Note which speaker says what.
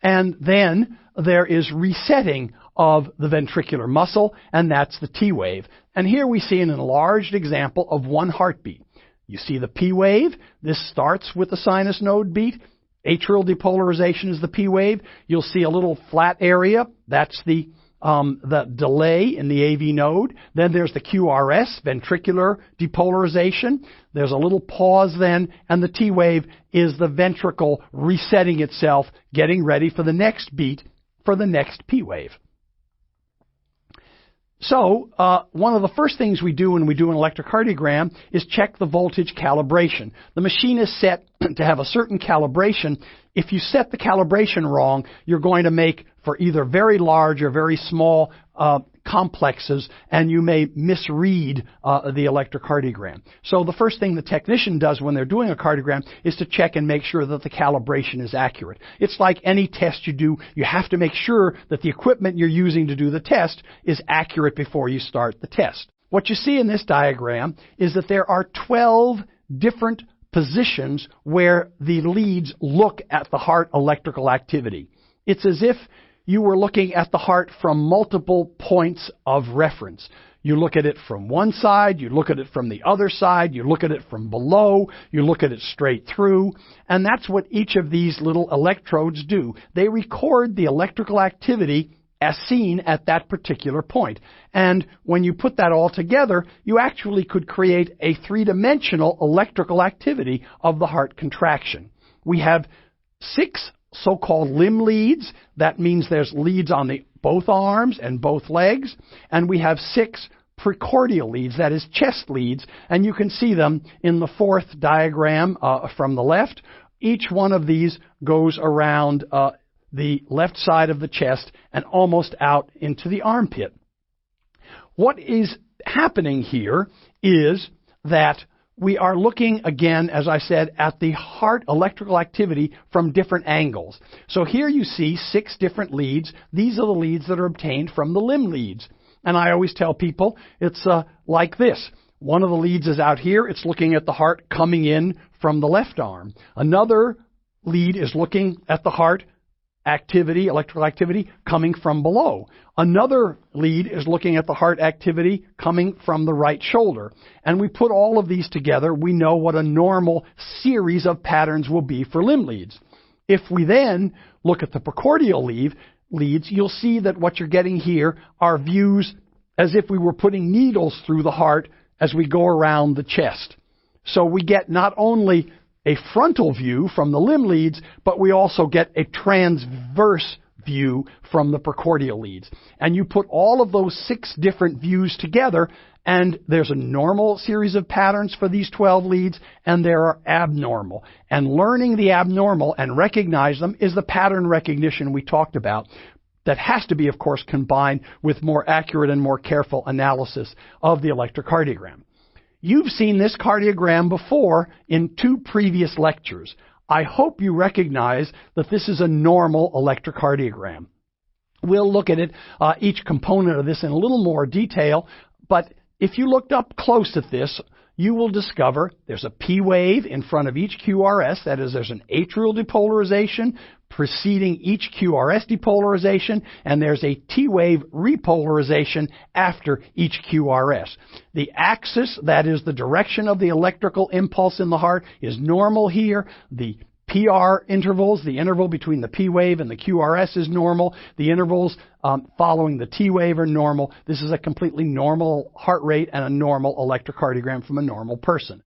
Speaker 1: And then there is resetting of the ventricular muscle, and that's the T wave. And here we see an enlarged example of one heartbeat. You see the P wave. This starts with the sinus node beat. Atrial depolarization is the P wave. You'll see a little flat area. That's the delay in the AV node. Then there's the QRS, ventricular depolarization. There's a little pause then, and the T wave is the ventricle resetting itself, getting ready for the next beat, for the next P wave. So one of the first things we do when we do an electrocardiogram is check the voltage calibration. The machine is set to have a certain calibration. If you set the calibration wrong, you're going to make for either very large or very small complexes, and you may misread the electrocardiogram. So the first thing the technician does when they're doing a cardiogram is to check and make sure that the calibration is accurate. It's like any test you do. You have to make sure that the equipment you're using to do the test is accurate before you start the test. What you see in this diagram is that there are 12 different positions where the leads look at the heart electrical activity. It's as if you were looking at the heart from multiple points of reference. You look at it from one side, you look at it from the other side, you look at it from below, you look at it straight through, and that's what each of these little electrodes do. They record the electrical activity as seen at that particular point. And when you put that all together, you actually could create a three-dimensional electrical activity of the heart contraction. We have 6 so-called limb leads. That means there's leads on both arms and both legs. And we have 6 precordial leads, that is chest leads. And you can see them in the 4th diagram from the left. Each one of these goes around the left side of the chest and almost out into the armpit. What is happening here is that we are looking, again, as I said, at the heart electrical activity from different angles. So here you see 6 different leads. These are the leads that are obtained from the limb leads. And I always tell people it's like this. One of the leads is out here. It's looking at the heart coming in from the left arm. Another lead is looking at the heart activity, electrical activity, coming from below. Another lead is looking at the heart activity coming from the right shoulder. And we put all of these together, we know what a normal series of patterns will be for limb leads. If we then look at the precordial leads, you'll see that what you're getting here are views as if we were putting needles through the heart as we go around the chest. So we get not only a frontal view from the limb leads, but we also get a transverse view from the precordial leads. And you put all of those 6 different views together, and there's a normal series of patterns for these 12 leads, and there are abnormal. And learning the abnormal and recognize them is the pattern recognition we talked about. That has to be, of course, combined with more accurate and more careful analysis of the electrocardiogram. You've seen this cardiogram before in 2 previous lectures. I hope you recognize that this is a normal electrocardiogram. We'll look at it, each component of this in a little more detail, but if you looked up close at this, you will discover there's a P wave in front of each QRS. That is, there's an atrial depolarization preceding each QRS depolarization, and there's a T wave repolarization after each QRS. The axis, that is the direction of the electrical impulse in the heart, is normal here. The PR intervals, the interval between the P wave and the QRS is normal. The intervals following the T wave are normal. This is a completely normal heart rate and a normal electrocardiogram from a normal person.